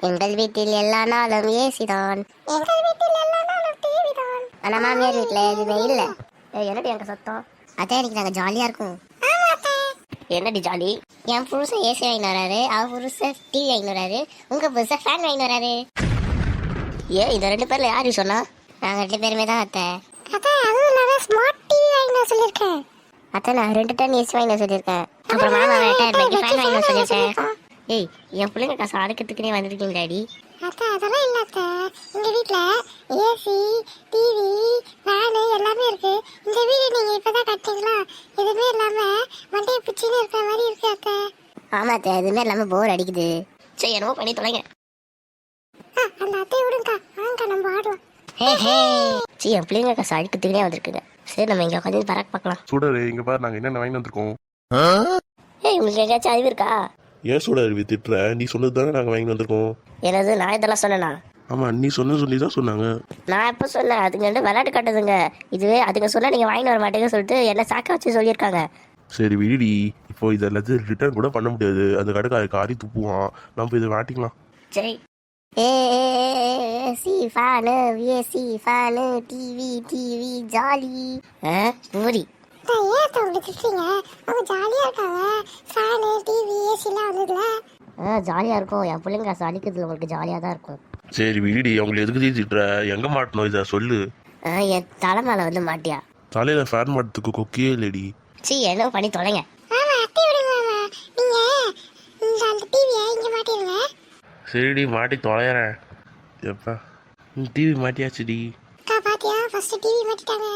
எங்கள் வீட்டில் எல்லா நாளும் ஏசி தான். எங்கள் வீட்டில் எல்லா நாளும் டிவி தான். ஆனா மாமியார் வீட்டுல எதுவுமே இல்ல. என்னடி எங்க சத்தம்? அதே எனக்கு நாங்க ஜாலியா இருக்கும். ஆமா அத்தை. என்னடி ஜாலி? என் புருஷன் ஏசி வாங்கி வராரு, அவ புருஷன் டிவி வாங்கி வராரு, உங்க புருஷன் ஃபேன் வாங்கி வராரு. ஏன் இந்த 2 பேர்ல யாரு சொன்னா? நாங்க 2 பேருமே தான் அத்தை. அத்தை அதுவும் இல்லாம ஸ்மார்ட் டிவி வாங்கி சொல்லியிருக்கேன். அத்தை நான் 2 டன் ஏசி வாங்கி சொல்லியிருக்கேன். அப்புறம் மாமா 8000 ரூபாய்க்கு ஃபேன் வாங்கி சொல்லியிருக்கேன். ஏய் என் பிள்ளைங்க காசு அடக்கிறதுக்குனே வந்துருக்கீங்க டாடி. அத்தை அதெல்லாம் இல்ல அத்தை. எங்க வீட்ல ஏசி டிவி ஃபேனு எல்லாமே இருக்கு. இந்த வீடு நீங்க இப்பதான் கட்டுறீங்களா? எதுவுமே இல்லாம மண்டையை பிச்சுன்னு இருக்கிற மாதிரி இருக்கு அத்தை. ஆமா அத்தை எதுவுமே இல்லாம போர் அடிக்குது. சரி என்னவோ பண்ணி தொலைங்க. அந்த அத்தையை விடுங்கக்கா, வாங்கக்கா நம்ம ஆடலாம். ஹே ஹே சி என் பிள்ளைங்க காசு அடிக்கிறதுக்குனே வந்திருக்குங்க. சரி நம்ம இங்க உட்காந்து பறக்க பார்க்கலாம். சுடரு இங்க பாரு, நாங்க என்னென்ன வாங்கி வந்திருக்கோம். ஏய் உங்களுக்கு எங்கேயாச்சும் அறிவு இருக்கா? ஏன் சுடரு திட்டுற? நீ சொன்னது தானே நாங்க வாங்கி வந்திருக்கோம். என்னது நான் இதெல்லாம் சொன்னேனா? ஆமா நீ சொல்லி தான் சொன்னாங்க. நான் எப்போ சொன்னேன்? அதுங்க வந்து விளையாட்டு காட்டுதுங்க. இதுவே அதுங்க சொன்னா நீங்க வாங்கி வர மாட்டேங்கன்னு சொல்லிட்டு என்ன சாக்க வச்சு சொல்லியிருக்காங்க. சரி விடி, இப்போ இதை எல்லாத்தையும் ரிட்டர்ன் கூட பண்ண முடியாது. அந்த கடைக்கு காரி துப்புவான். நம்ம இதை மாட்டிக்கலாம். சரி AC fan AC fan TV TV jolly puri. அத்தை, ஏன் அத்தை அப்படி திட்டுறீங்க? அவங்க ஜாலியா இருக்காங்க. ஃபேனு டிவி ஏசிலாம் வந்ததுல ஜாலியாக இருக்கும். என் பிள்ளைங்க காசு அடிக்கிறதுல உங்களுக்கு ஜாலியாக தான் இருக்கும். சரி விடி, அவங்களை எதுக்கு திட்டுற? எங்க மாட்டணும் இதை சொல்லு. என் தலை மேலே வந்து மாட்டியா? தலையில ஃபேன் மாட்டத்துக்கு கொக்கியே இல்லடி. சி என்ன பண்ணி தொலைங்க. மாமா அத்தை விடுங்க மாமா. நீங்க அந்த டிவியை இங்க மாட்டிடுங்க. சரிடி மாட்டி தொலைகிறேன். எப்பா டிவி மாட்டியாச்சுடி. அக்கா பாத்தியா, ஃபர்ஸ்ட் டிவி மாட்டிட்டாங்க.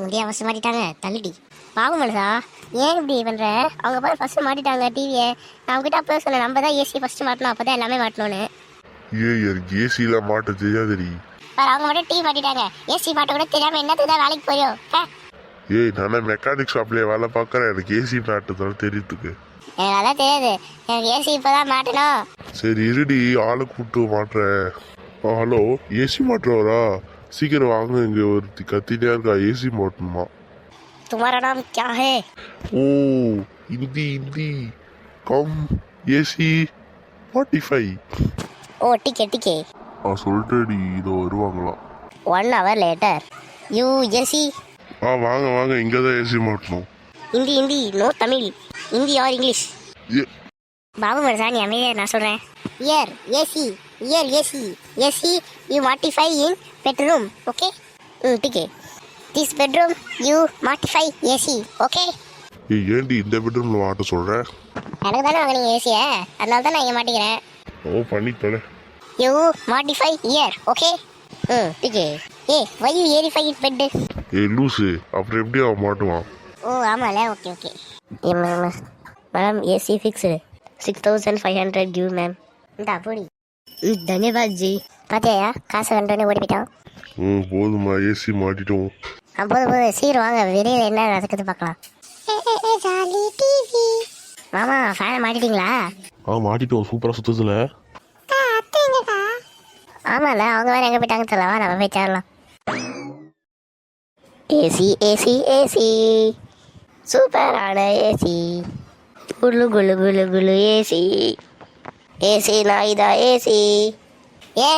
முடிய அவசரம் மாட்டிட்டாங்க. தள்ளிடி பாவம் மனுஷா, ஏன் இப்படி பண்ற? அவங்க பாரு ஃபர்ஸ்ட் மாட்டிட்டாங்க டிவியை. நான் அவங்ககிட்ட அப்போ சொன்னேன் நம்ம தான் ஏசி ஃபர்ஸ்ட் மாட்டணும், அப்போ தான் எல்லாமே மாட்டணும்னு. எனக்கு ஏசியில மாட்ட தெரியாதுடி. பாரு அவங்க மட்டும் டிவி மாட்டிட்டாங்க. ஏசி மாட்ட கூட தெரியாம என்னத்துக்கு தான் வேலைக்கு போயும்? ஏய் நான் மெக்கானிக் ஷாப்லயே வேலை பார்க்கறேன். எனக்கு ஏசி மாட்டதான் தெரியுதுக்கு. எனக்கு அதான் தெரியாது. எனக்கு ஏசி இப்போதான் மாட்டணும். சரி இருடி, ஆளை கூப்பிட்டு மாட்டுறேன். Hello, AC மாட்டுறவரா? சீக்கிரம் வாங்க, இங்க ஒரு கத்தினே இருக்கா. ஏசி மாட்டணுமா? तुम्हारा नाम क्या है? ஓ இந்தி கம் ஏசி 45. ओ ठीक है. சொல்லிட்டேடி, இதோ வருவாங்களாம். 1 hour later. You AC? வாங்க இங்கே தான் ஏசி மாட்டணும். हिंदी नो तमिल. हिंदी और इंग्लिश. ஏ बाबू मरसा நீ அமைதியா நான் சொல்றேன். Year AC you modify in bedroom. Okay? ठीक है. This bedroom you modify AC. Okay? ஏன்டி இந்த பெட்ரூம்ல மாட்ட சொல்ற? எனக்கு தானே வாங்கினீங்க ஏசியை, அதனால தான் நான் இங்கே மாட்டிக்கிறேன். ஓ பண்ணி தொலை. You modify here. Okay? ठीक है. why you verify it bed? லூசு, அப்புறம் எப்படி அவன் மாட்டுவான்? ஓ ஆமாம்ல. Okay madam AC fixed 6500 give ma'am. இந்த அப்படி धन्यवाद जी. பார்த்தியா காசு கண்டோடனே ஓடி போயிட்டான். போதுமா, ஏசி மாட்டிட்டோம். போதும் சீக்கிரம் வாங்க, வெளியில் என்ன நடக்குது பார்க்கலாம். Jolly TV. மாமா ஃபேனை மாட்டிட்டீங்களா? மாட்டிட்டோம். சூப்பரா சுத்துதுல. அத்தை எங்கக்கா? ஆமாம்ல, அவங்க வேறு எங்கே போயிட்டாங்க சொல்லவா, நம்ம போய் சேரலாம். ஏசி சூப்பரான ஏசி. குளு ஏசி நாய்தா ஏசி. ஏ